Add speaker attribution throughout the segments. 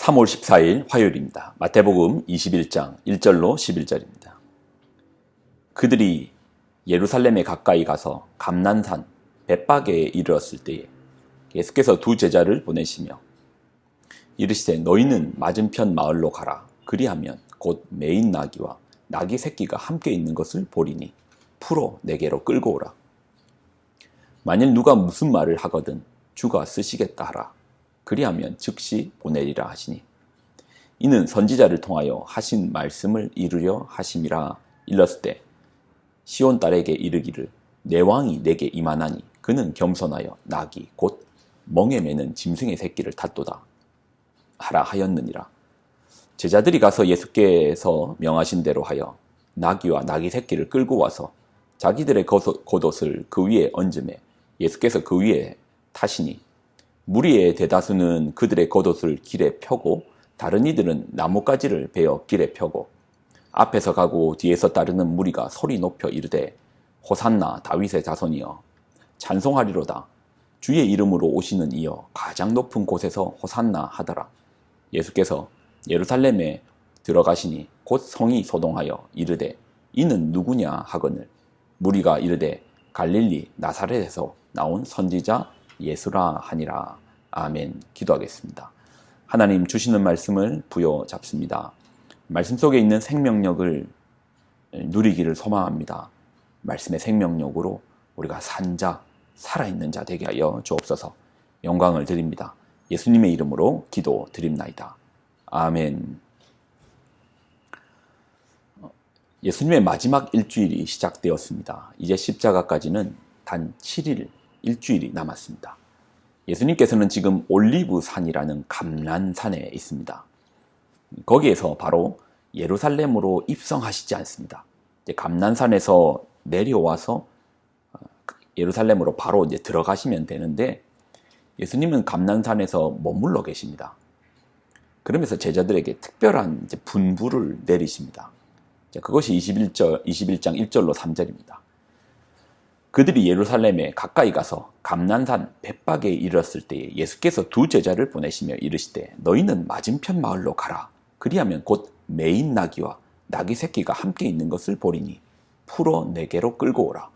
Speaker 1: 3월 14일 화요일입니다. 마태복음 21장 1절로 11절입니다. 그들이 예루살렘에 가까이 가서 감난산 벳박에 이르렀을 때에 예수께서 두 제자를 보내시며 이르시되 너희는 맞은편 마을로 가라. 그리하면 곧 매인 나귀와 나귀 새끼가 함께 있는 것을 보리니 풀어 내게로 끌고 오라. 만일 누가 무슨 말을 하거든 주가 쓰시겠다 하라. 그리하면 즉시 보내리라 하시니 이는 선지자를 통하여 하신 말씀을 이루려 하심이라. 일렀을 때 시온 딸에게 이르기를 내 왕이 내게 임하나니 그는 겸손하여 나귀 곧 멍에 매는 짐승의 새끼를 탔도다 하라 하였느니라. 제자들이 가서 예수께서 명하신 대로 하여 나귀와 나귀 새끼를 끌고 와서 자기들의 겉옷을 그 위에 얹음에 예수께서 그 위에 타시니 무리의 대다수는 그들의 겉옷을 길에 펴고 다른 이들은 나뭇가지를 베어 길에 펴고 앞에서 가고 뒤에서 따르는 무리가 소리 높여 이르되 호산나 다윗의 자손이여 찬송하리로다. 주의 이름으로 오시는 이여 가장 높은 곳에서 호산나 하더라. 예수께서 예루살렘에 들어가시니 곧 성이 소동하여 이르되 이는 누구냐 하거늘 무리가 이르되 갈릴리 나사렛에서 나온 선지자 예수라 하니라. 아멘. 기도하겠습니다. 하나님 주시는 말씀을 부여잡습니다. 말씀 속에 있는 생명력을 누리기를 소망합니다. 말씀의 생명력으로 우리가 산 자, 살아있는 자 되게 하여 주옵소서. 영광을 드립니다. 예수님의 이름으로 기도드립나이다. 아멘. 예수님의 마지막 일주일이 시작되었습니다. 이제 십자가까지는 단 7일, 일주일이 남았습니다. 예수님께서는 지금 올리브산이라는 감난산에 있습니다. 거기에서 바로 예루살렘으로 입성하시지 않습니다. 이제 감난산에서 내려와서 예루살렘으로 바로 이제 들어가시면 되는데 예수님은 감난산에서 머물러 계십니다. 그러면서 제자들에게 특별한 이제 분부를 내리십니다. 그것이 21장 1절로 3절입니다. 그들이 예루살렘에 가까이 가서 감난산 벳박에 이르렀을 때에 예수께서 두 제자를 보내시며 이르시되 너희는 맞은편 마을로 가라. 그리하면 곧 매인 나귀와 나귀 새끼가 함께 있는 것을 보리니 풀어 내게로 끌고 오라.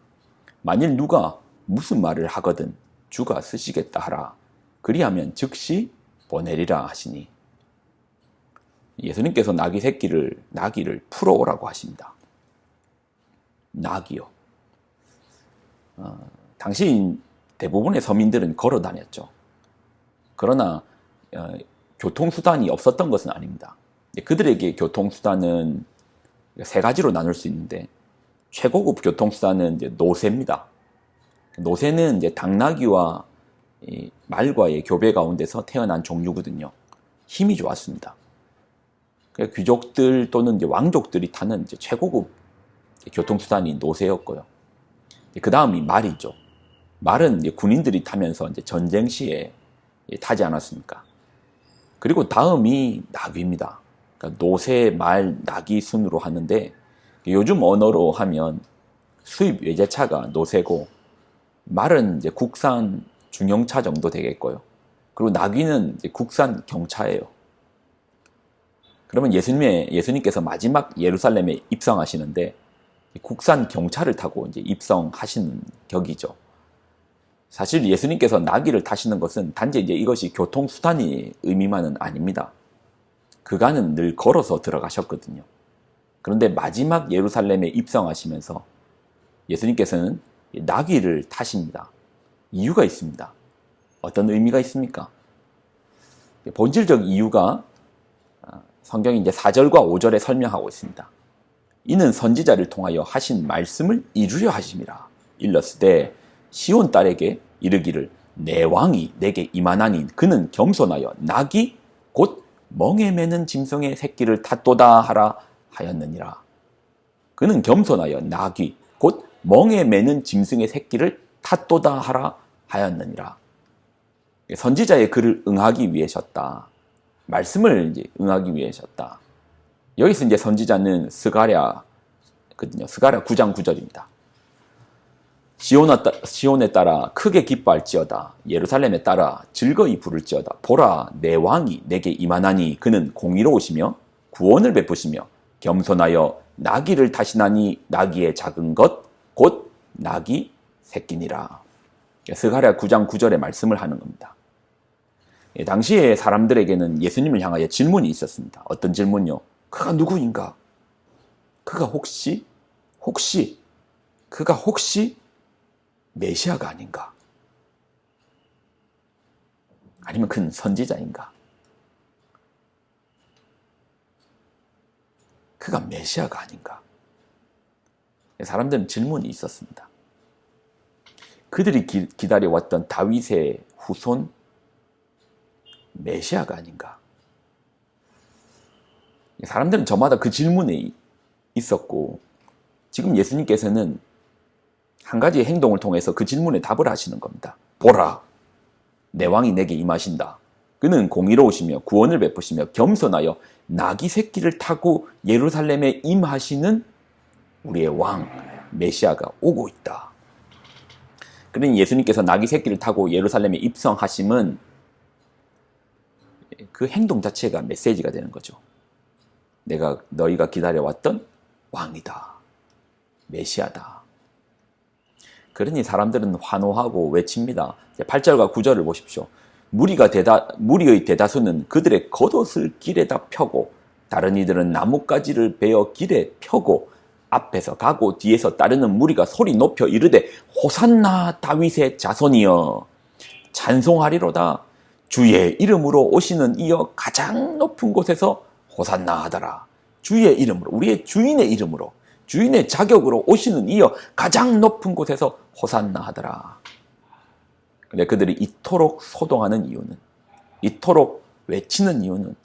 Speaker 1: 만일 누가 무슨 말을 하거든 주가 쓰시겠다 하라. 그리하면 즉시 보내리라 하시니 예수님께서 나귀를 풀어오라고 하십니다. 나귀요. 당시 대부분의 서민들은 걸어 다녔죠. 그러나 교통수단이 없었던 것은 아닙니다. 그들에게 교통수단은 세 가지로 나눌 수 있는데 최고급 교통수단은 이제 노새입니다. 노새는 이제 당나귀와 말과의 교배 가운데서 태어난 종류거든요. 힘이 좋았습니다. 귀족들 또는 이제 왕족들이 타는 이제 최고급 교통수단이 노새였고요. 그 다음이 말이죠. 말은 이제 군인들이 타면서 이제 전쟁 시에 타지 않았습니까? 그리고 다음이 나귀입니다. 그러니까 노새, 말, 나귀 순으로 하는데 요즘 언어로 하면 수입 외제차가 노새고 말은 이제 국산 중형차 정도 되겠고요. 그리고 나귀는 이제 국산 경차예요. 그러면 예수님께서 마지막 예루살렘에 입성하시는데 국산 경차를 타고 이제 입성하시는 격이죠. 사실 예수님께서 나귀를 타시는 것은 단지 이제 이것이 교통수단이 의미만은 아닙니다. 그간은 늘 걸어서 들어가셨거든요. 그런데 마지막 예루살렘에 입성하시면서 예수님께서는 나귀를 타십니다. 이유가 있습니다. 어떤 의미가 있습니까? 본질적 이유가 성경이 이제 4절과 5절에 설명하고 있습니다. 이는 선지자를 통하여 하신 말씀을 이루려 하심이라. 일렀으되 시온 딸에게 이르기를 내 왕이 내게 임하나니 그는 겸손하여 나귀 곧 멍에 매는 짐승의 새끼를 탔도다 하라 하였느니라. 그는 겸손하여 나귀 곧 멍에 매는 짐승의 새끼를 탔도다 하라 하였느니라. 선지자의 글을 응하기 위해셨다. 말씀을 이제 응하기 위해셨다. 여기서 이제 선지자는 스가랴거든요. 스가랴 9장 9절입니다. 시온에 따라 크게 기뻐할지어다. 예루살렘에 따라 즐거이 부를지어다. 보라, 내 왕이 내게 임하나니 그는 공의로우시며 구원을 베푸시며 겸손하여 나귀를 타시나니 나귀의 작은 것 곧 나귀 새끼니라. 스가랴 9장 9절의 말씀을 하는 겁니다. 당시에 사람들에게는 예수님을 향하여 질문이 있었습니다. 어떤 질문요? 그가 누구인가? 그가 혹시 메시아가 아닌가? 아니면 큰 선지자인가? 그가 메시아가 아닌가? 사람들은 질문이 있었습니다. 그들이 기다려왔던 다윗의 후손 메시아가 아닌가? 사람들은 저마다 그 질문에 있었고, 지금 예수님께서는 한 가지의 행동을 통해서 그 질문에 답을 하시는 겁니다. 보라, 내 왕이 내게 임하신다. 그는 공의로우시며 구원을 베푸시며 겸손하여 나귀 새끼를 타고 예루살렘에 임하시는 우리의 왕 메시아가 오고 있다. 그러니 예수님께서 나귀 새끼를 타고 예루살렘에 입성하심은 그 행동 자체가 메시지가 되는 거죠. 너희가 기다려왔던 왕이다. 메시아다. 그러니 사람들은 환호하고 외칩니다. 8절과 9절을 보십시오. 무리의 대다수는 그들의 겉옷을 길에다 펴고 다른 이들은 나뭇가지를 베어 길에 펴고 앞에서 가고 뒤에서 따르는 무리가 소리 높여 이르되 호산나 다윗의 자손이여 찬송하리로다. 주의 이름으로 오시는 이여 가장 높은 곳에서 호산나 하더라. 주의 이름으로, 우리의 주인의 이름으로, 주인의 자격으로 오시는 이여 가장 높은 곳에서 호산나 하더라. 근데 그들이 이토록 소동하는 이유는, 이토록 외치는 이유는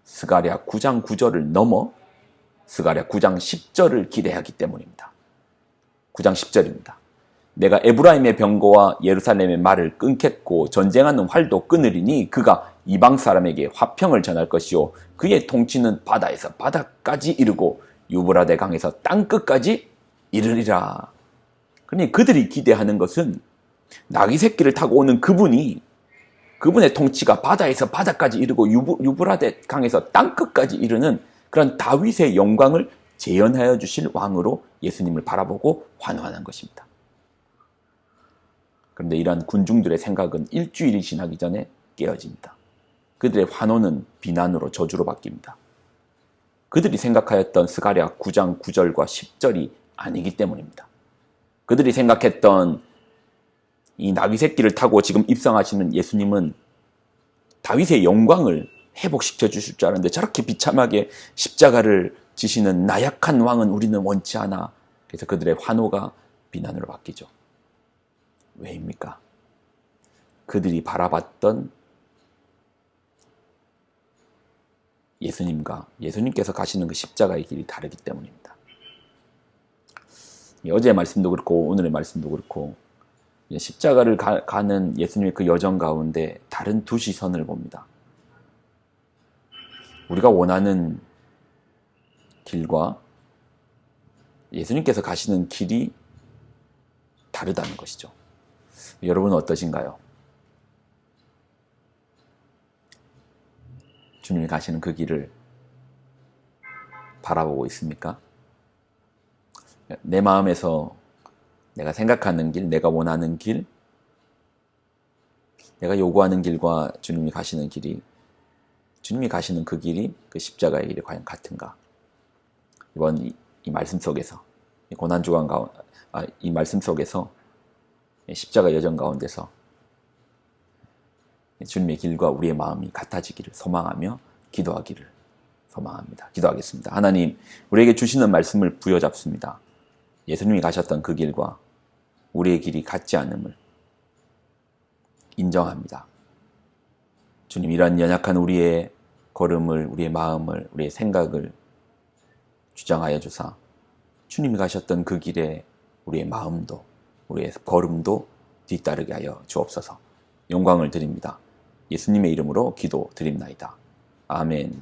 Speaker 1: 스가랴 9장 9절을 넘어 스가랴 9장 10절을 기대하기 때문입니다. 9장 10절입니다. 내가 에브라임의 병거와 예루살렘의 말을 끊겠고 전쟁하는 활도 끊으리니 그가 이방 사람에게 화평을 전할 것이요 그의 통치는 바다에서 바다까지 이르고 유브라데 강에서 땅끝까지 이르리라. 그러니 그들이 기대하는 것은 나귀 새끼를 타고 오는 그분의 통치가 바다에서 바다까지 이르고 유브라데 강에서 땅끝까지 이르는 그런 다윗의 영광을 재현하여 주실 왕으로 예수님을 바라보고 환호하는 것입니다. 그런데 이러한 군중들의 생각은 일주일이 지나기 전에 깨어집니다. 그들의 환호는 비난으로 저주로 바뀝니다. 그들이 생각하였던 스가랴 9장 9절과 10절이 아니기 때문입니다. 그들이 생각했던 이 나귀 새끼를 타고 지금 입성하시는 예수님은 다윗의 영광을 회복시켜 주실 줄 알았는데 저렇게 비참하게 십자가를 지시는 나약한 왕은 우리는 원치 않아. 그래서 그들의 환호가 비난으로 바뀌죠. 왜입니까? 그들이 바라봤던 예수님과 예수님께서 가시는 그 십자가의 길이 다르기 때문입니다. 어제의 말씀도 그렇고 오늘의 말씀도 그렇고 십자가를 가는 예수님의 그 여정 가운데 다른 두 시선을 봅니다. 우리가 원하는 길과 예수님께서 가시는 길이 다르다는 것이죠. 여러분은 어떠신가요? 주님이 가시는 그 길을 바라보고 있습니까? 내 마음에서 내가 생각하는 길, 내가 원하는 길, 내가 요구하는 길과 주님이 가시는 길이, 주님이 가시는 그 길이 그 십자가의 길이 과연 같은가? 이번 이 말씀 속에서, 이 고난주간 가운데, 이 말씀 속에서 십자가 여정 가운데서 주님의 길과 우리의 마음이 같아지기를 소망하며 기도하기를 소망합니다. 기도하겠습니다. 하나님, 우리에게 주시는 말씀을 부여잡습니다. 예수님이 가셨던 그 길과 우리의 길이 같지 않음을 인정합니다. 주님, 이러한 연약한 우리의 걸음을, 우리의 마음을, 우리의 생각을 주장하여 주사 주님이 가셨던 그 길에 우리의 마음도 우리의 걸음도 뒤따르게 하여 주옵소서. 영광을 드립니다. 예수님의 이름으로 기도드립나이다. 아멘.